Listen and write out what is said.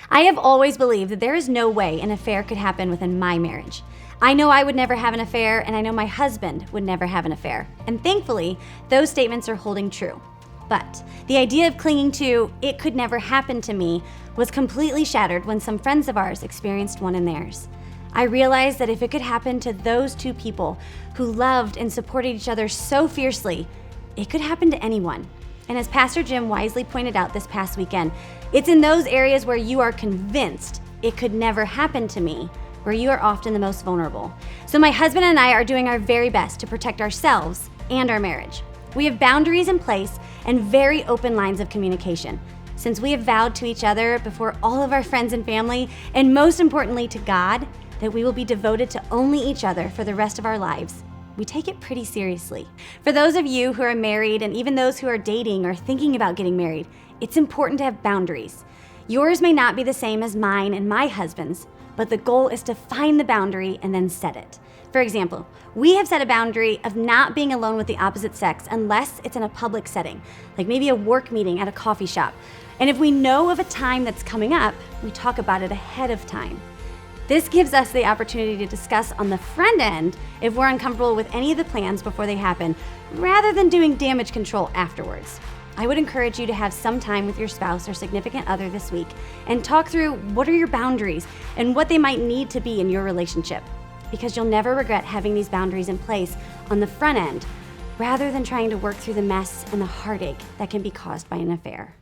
I have always believed that there is no way an affair could happen within my marriage. I know I would never have an affair, and I know my husband would never have an affair. And thankfully, those statements are holding true. But the idea of clinging to, it could never happen to me, was completely shattered when some friends of ours experienced one in theirs. I realized that if it could happen to those two people who loved and supported each other so fiercely, it could happen to anyone. And as Pastor Jim wisely pointed out this past weekend, it's in those areas where you are convinced it could never happen to me, where you are often the most vulnerable. So my husband and I are doing our very best to protect ourselves and our marriage. We have boundaries in place and very open lines of communication. Since we have vowed to each other before all of our friends and family, and most importantly to God, that we will be devoted to only each other for the rest of our lives, we take it pretty seriously. For those of you who are married and even those who are dating or thinking about getting married, it's important to have boundaries. Yours may not be the same as mine and my husband's, but the goal is to find the boundary and then set it. For example, we have set a boundary of not being alone with the opposite sex unless it's in a public setting, like maybe a work meeting at a coffee shop. And if we know of a time that's coming up, we talk about it ahead of time. This gives us the opportunity to discuss on the front end if we're uncomfortable with any of the plans before they happen, rather than doing damage control afterwards. I would encourage you to have some time with your spouse or significant other this week and talk through what are your boundaries and what they might need to be in your relationship, because you'll never regret having these boundaries in place on the front end, rather than trying to work through the mess and the heartache that can be caused by an affair.